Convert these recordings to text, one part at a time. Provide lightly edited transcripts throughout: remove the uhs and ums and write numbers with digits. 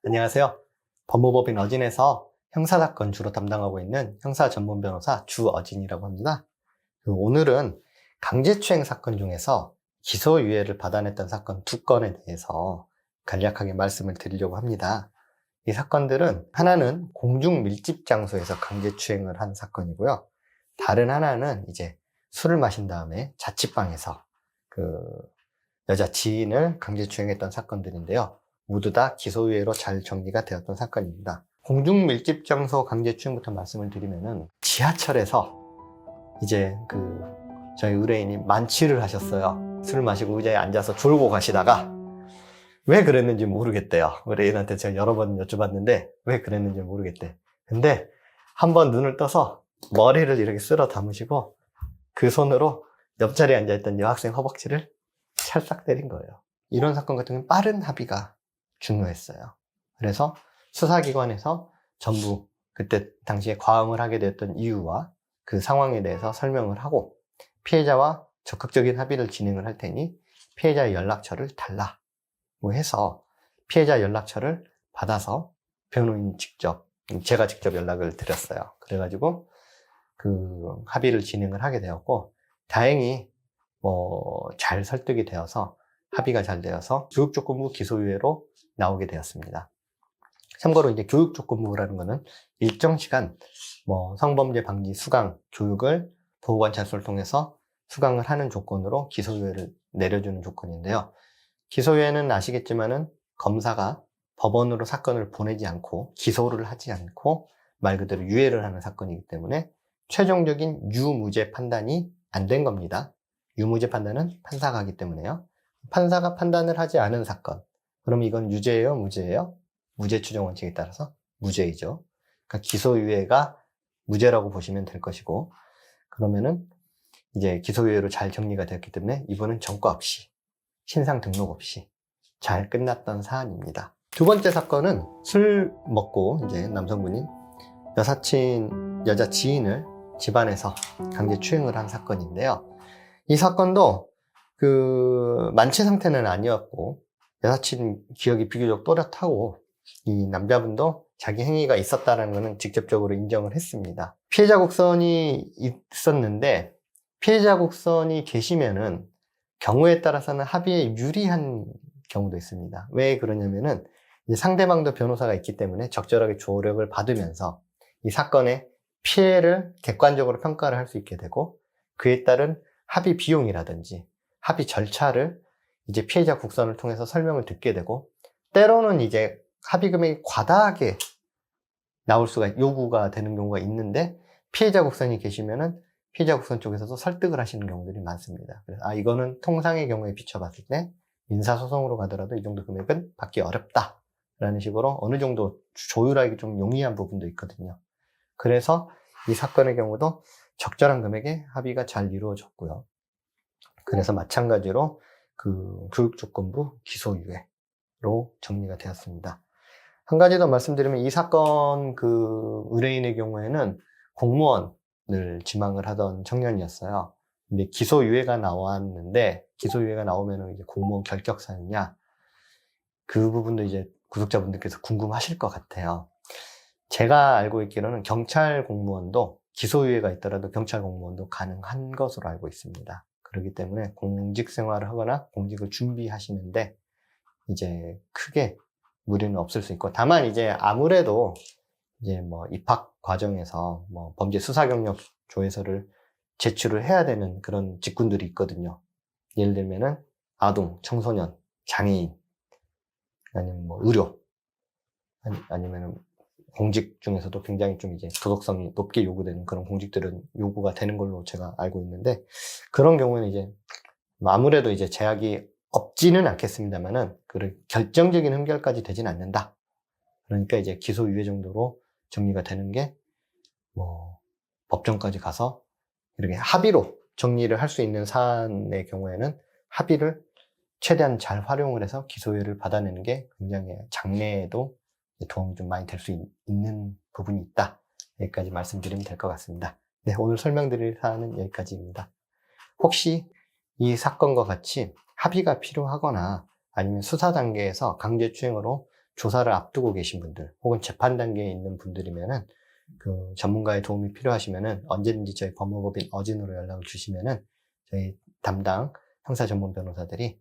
안녕하세요. 법무법인 어진에서 형사사건 주로 담당하고 있는 형사 전문 변호사 주어진이라고 합니다. 오늘은 강제추행 사건 중에서 기소유예를 받아냈던 사건 2건에 대해서 간략하게 말씀을 드리려고 합니다. 이 사건들은 하나는 공중 밀집 장소에서 강제추행을 한 사건이고요. 다른 하나는 이제 술을 마신 다음에 자취방에서 여자 지인을 강제추행했던 사건들인데요. 모두 다 기소유예로 잘 정리가 되었던 사건입니다. 공중 밀집 장소 강제추행부터 말씀을 드리면은 지하철에서 이제 저희 의뢰인이 만취를 하셨어요. 술 마시고 의자에 앉아서 졸고 가시다가 왜 그랬는지 모르겠대요. 의뢰인한테 제가 여러 번 여쭤봤는데 왜 그랬는지 모르겠대. 근데 한번 눈을 떠서 머리를 이렇게 쓸어 담으시고 그 손으로 옆자리에 앉아있던 여학생 허벅지를 찰싹 때린 거예요. 이런 사건 같은 경우는 빠른 합의가 중요했어요. 그래서 수사기관에서 전부 그때 당시에 과음을 하게 되었던 이유와 그 상황에 대해서 설명을 하고 피해자와 적극적인 합의를 진행을 할 테니 피해자의 연락처를 달라고 해서 피해자 연락처를 받아서 제가 직접 연락을 드렸어요. 그래가지고 합의를 진행을 하게 되었고 다행히 잘 설득이 되어서 합의가 잘 되어서 교육조건부 기소유예로 나오게 되었습니다. 참고로 이제 교육조건부라는 거는 일정 시간 성범죄 방지 수강 교육을 보호관찰소를 통해서 수강을 하는 조건으로 기소유예를 내려주는 조건인데요. 기소유예는 아시겠지만은 검사가 법원으로 사건을 보내지 않고 기소를 하지 않고 말 그대로 유예를 하는 사건이기 때문에 최종적인 유무죄 판단이 안 된 겁니다. 유무죄 판단은 판사가 하기 때문에요. 판사가 판단을 하지 않은 사건. 그럼 이건 유죄예요? 무죄예요? 무죄 추정 원칙에 따라서 무죄이죠. 그러니까 기소유예가 무죄라고 보시면 될 것이고, 그러면은 이제 기소유예로 잘 정리가 되었기 때문에 이번은 전과 없이, 신상 등록 없이 잘 끝났던 사안입니다. 두 번째 사건은 술 먹고 이제 남성분이 여자 지인을 집안에서 강제 추행을 한 사건인데요. 이 사건도 만취 상태는 아니었고 여사친 기억이 비교적 또렷하고 이 남자분도 자기 행위가 있었다는 것은 직접적으로 인정을 했습니다. 피해자 국선이 있었는데 피해자 국선이 계시면은 경우에 따라서는 합의에 유리한 경우도 있습니다. 왜 그러냐면은 상대방도 변호사가 있기 때문에 적절하게 조력을 받으면서 이 사건의 피해를 객관적으로 평가를 할 수 있게 되고 그에 따른 합의 비용이라든지 합의 절차를 이제 피해자 국선을 통해서 설명을 듣게 되고 때로는 이제 합의 금액이 과다하게 나올 수가 요구가 되는 경우가 있는데 피해자 국선이 계시면은 피해자 국선 쪽에서도 설득을 하시는 경우들이 많습니다. 그래서 이거는 통상의 경우에 비춰봤을 때 민사소송으로 가더라도 이 정도 금액은 받기 어렵다 라는 식으로 어느 정도 조율하기 좀 용이한 부분도 있거든요. 그래서 이 사건의 경우도 적절한 금액의 합의가 잘 이루어졌고요. 그래서 마찬가지로 교육조건부 기소유예로 정리가 되었습니다. 한 가지 더 말씀드리면 이 사건 의뢰인의 경우에는 공무원을 지망을 하던 청년이었어요. 근데 기소유예가 나왔는데 기소유예가 나오면 이제 공무원 결격사유냐 그 부분도 이제 구독자분들께서 궁금하실 것 같아요. 제가 알고 있기로는 경찰 공무원도 기소유예가 있더라도 경찰 공무원도 가능한 것으로 알고 있습니다. 그렇기 때문에 공직 생활을 하거나 공직을 준비하시는데 이제 크게 무리는 없을 수 있고 다만 이제 아무래도 이제 입학 과정에서 범죄 수사 경력 조회서를 제출을 해야 되는 그런 직군들이 있거든요. 예를 들면은 아동, 청소년, 장애인 아니면 의료 아니면은 공직 중에서도 굉장히 좀 이제 도덕성이 높게 요구되는 그런 공직들은 요구가 되는 걸로 제가 알고 있는데 그런 경우에는 이제 아무래도 이제 제약이 없지는 않겠습니다만은 결정적인 흠결까지 되진 않는다. 그러니까 이제 기소유예 정도로 정리가 되는 게 법정까지 가서 이렇게 합의로 정리를 할 수 있는 사안의 경우에는 합의를 최대한 잘 활용을 해서 기소유예를 받아내는 게 굉장히 장래에도 도움이 좀 많이 될 수 있는 부분이 있다. 여기까지 말씀드리면 될 것 같습니다. 네, 오늘 설명드릴 사안은 여기까지입니다. 혹시 이 사건과 같이 합의가 필요하거나 아니면 수사 단계에서 강제추행으로 조사를 앞두고 계신 분들 혹은 재판 단계에 있는 분들이면은 그 전문가의 도움이 필요하시면은 언제든지 저희 법무법인 어진으로 연락을 주시면은 저희 담당 형사 전문 변호사들이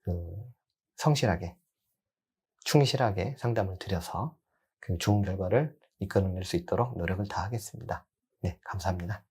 그 성실하게 충실하게 상담을 드려서 그 좋은 결과를 이끌어낼 수 있도록 노력을 다하겠습니다. 네, 감사합니다.